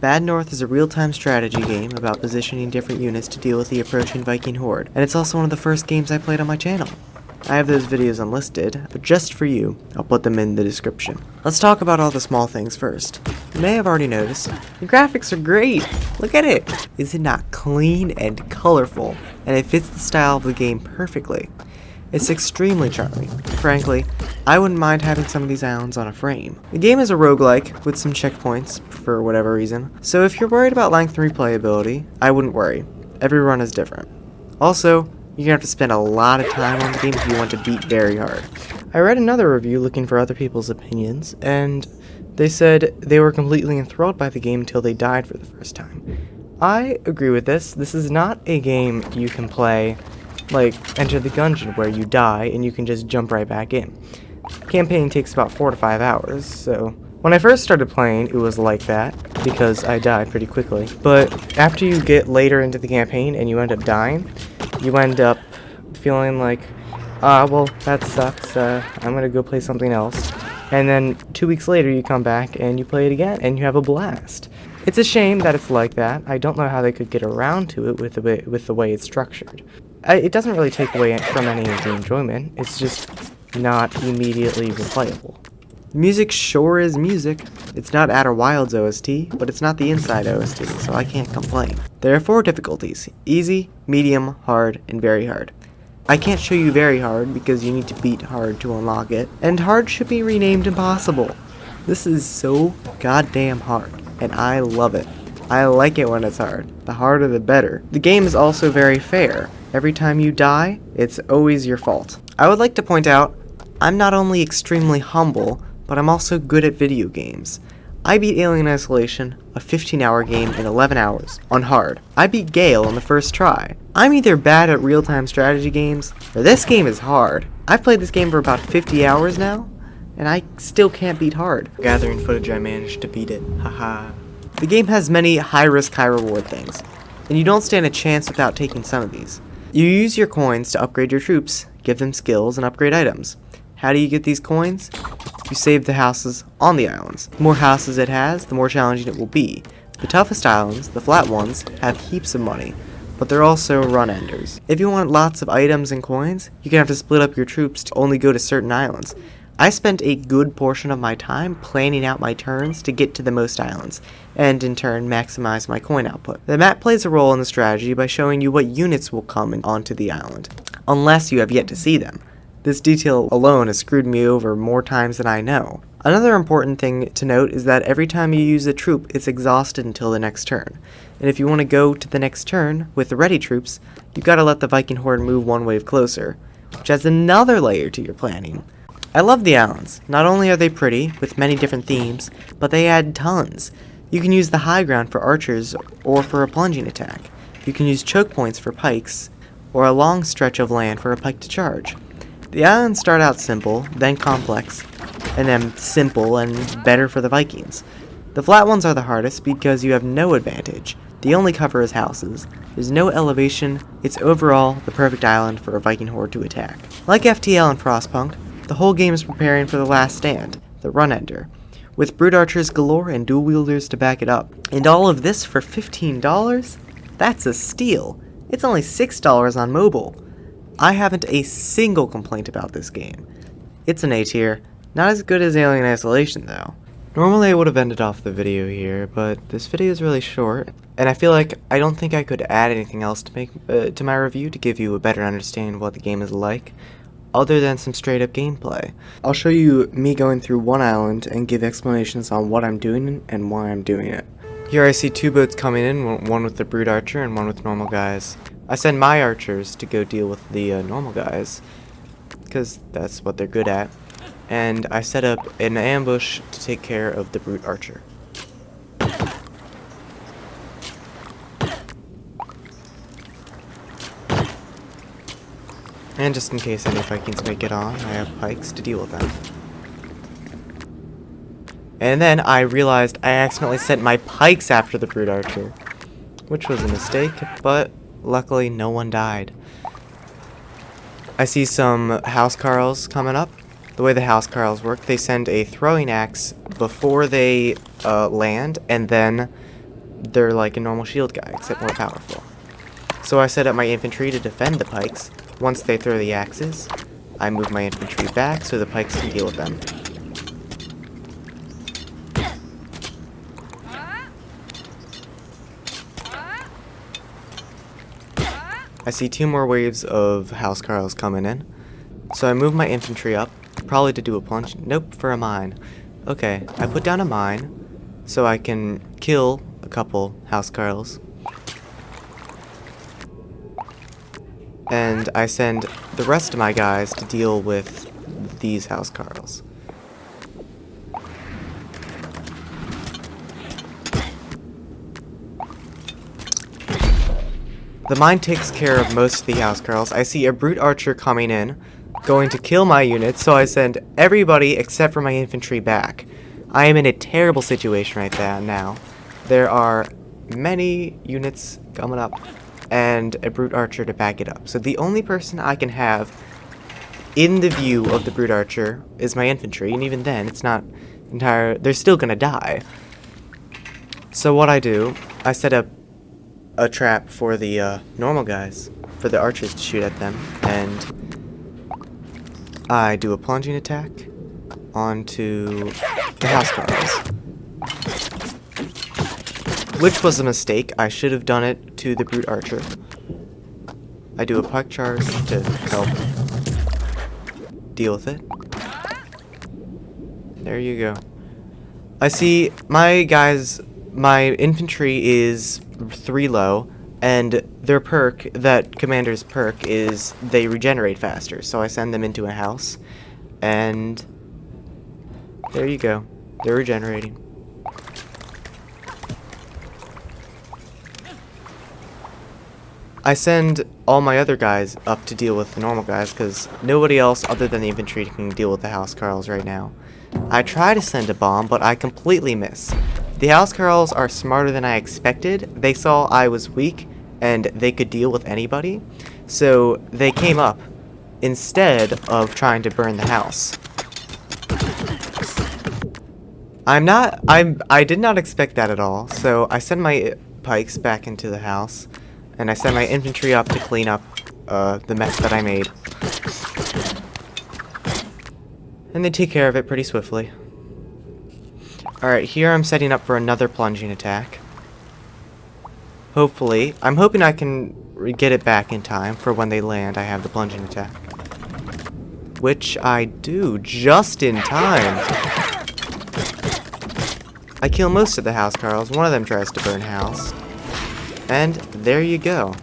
Bad North is a real-time strategy game about positioning different units to deal with the approaching Viking horde, and it's also one of the first games I played on my channel. I have those videos unlisted, but just for you, I'll put them in the description. Let's talk about all the small things first. You may have already noticed, the graphics are great! Look at it! Is it not clean and colorful? And it fits the style of the game perfectly. It's extremely charming. Frankly, I wouldn't mind having some of these islands on a frame. The game is a roguelike with some checkpoints for whatever reason, so if you're worried about length and replayability, I wouldn't worry. Every run is different. Also, you're gonna have to spend a lot of time on the game if you want to beat very hard. I read another review looking for other people's opinions, and they said they were completely enthralled by the game until they died for the first time. I agree with this. This is not a game you can play like Enter the Gungeon where you die and you can just jump right back in. Campaign takes about 4 to 5 hours, so when I first started playing it was like that because I died pretty quickly. But after you get later into the campaign and you end up dying, you end up feeling like, well, that sucks, I'm gonna go play something else. And then 2 weeks later you come back and you play it again and you have a blast. It's a shame that it's like that. I don't know how they could get around to it with the way it's structured. It doesn't really take away from any of the enjoyment, it's just not immediately replayable. Music sure is music. It's not Outer Wilds OST, but it's not the Inside OST, so I can't complain. There are 4 difficulties: easy, medium, hard, and very hard. I can't show you very hard because you need to beat hard to unlock it, and hard should be renamed impossible. This is so goddamn hard, and I love it. I like it when it's hard. The harder the better. The game is also very fair. Every time you die, it's always your fault. I would like to point out, I'm not only extremely humble, but I'm also good at video games. I beat Alien Isolation, a 15-hour game, in 11 hours, on hard. I beat Gale on the first try. I'm either bad at real-time strategy games, or this game is hard. I've played this game for about 50 hours now, and I still can't beat hard. Gathering footage, I managed to beat it. Haha. The game has many high-risk, high-reward things, and you don't stand a chance without taking some of these. You use your coins to upgrade your troops, give them skills, and upgrade items. How do you get these coins? You save the houses on the islands. The more houses it has, the more challenging it will be. The toughest islands, the flat ones, have heaps of money, but they're also run-enders. If you want lots of items and coins, you're gonna have to split up your troops to only go to certain islands. I spent a good portion of my time planning out my turns to get to the most islands, and in turn maximize my coin output. The map plays a role in the strategy by showing you what units will come onto the island, unless you have yet to see them. This detail alone has screwed me over more times than I know. Another important thing to note is that every time you use a troop, it's exhausted until the next turn. And if you want to go to the next turn with the ready troops, you've got to let the Viking horde move one wave closer, which adds another layer to your planning. I love the islands. Not only are they pretty, with many different themes, but they add tons. You can use the high ground for archers or for a plunging attack. You can use choke points for pikes, or a long stretch of land for a pike to charge. The islands start out simple, then complex, and then simple and better for the Vikings. The flat ones are the hardest because you have no advantage. The only cover is houses. There's no elevation. It's overall the perfect island for a Viking horde to attack. Like FTL and Frostpunk, the whole game is preparing for the last stand, the run-ender, with brood archers galore and dual wielders to back it up. And all of this for $15? That's a steal. It's only $6 on mobile. I haven't a single complaint about this game. It's an A tier. Not as good as Alien Isolation though. Normally I would have ended off the video here, but this video is really short, and I feel like I don't think I could add anything else to make to my review to give you a better understanding of what the game is like, other than some straight up gameplay. I'll show you me going through one island and give explanations on what I'm doing and why I'm doing it. Here I see 2 boats coming in, one with the brood archer and one with normal guys. I send my archers to go deal with the normal guys, because that's what they're good at, and I set up an ambush to take care of the brood archer. And just in case any Vikings make it on, I have pikes to deal with them. And then I realized I accidentally sent my pikes after the brood archer, which was a mistake, but luckily no one died. I see some housecarls coming up. The way the housecarls work, they send a throwing axe before they land, and then they're like a normal shield guy, except more powerful. So I set up my infantry to defend the pikes. Once they throw the axes, I move my infantry back so the pikes can deal with them. I see 2 more waves of housecarls coming in. So I move my infantry up, probably to do a plunge. Nope, for a mine. Okay, I put down a mine so I can kill a couple housecarls. And I send the rest of my guys to deal with these housecarls. The mine takes care of most of the housecarls. I see a brute archer coming in, going to kill my units, so I send everybody except for my infantry back. I am in a terrible situation right now. There are many units coming up, and a brute archer to back it up. So the only person I can have in the view of the brute archer is my infantry, and even then, it's not entire. They're still gonna die. So what I do, I set up a trap for the normal guys, for the archers to shoot at them, and I do a plunging attack onto the housecarls, which was a mistake. I should have done it to the brute archer. I do a pike charge to help deal with it. There you go. I see my guys, my infantry is 3 low, and their perk, that commander's perk, is they regenerate faster. So I send them into a house, and there you go. They're regenerating. I send all my other guys up to deal with the normal guys, because nobody else other than the infantry can deal with the housecarls right now. I try to send a bomb, but I completely miss. The housecarls are smarter than I expected. They saw I was weak, and they could deal with anybody, so they came up instead of trying to burn the house. I did not expect that at all, so I send my pikes back into the house, and I send my infantry up to clean up the mess that I made. And they take care of it pretty swiftly. Alright, here I'm setting up for another plunging attack. Hopefully, I'm hoping I can get it back in time for when they land. I have the plunging attack, which I do just in time. I kill most of the housecarls. One of them tries to burn house. And there you go.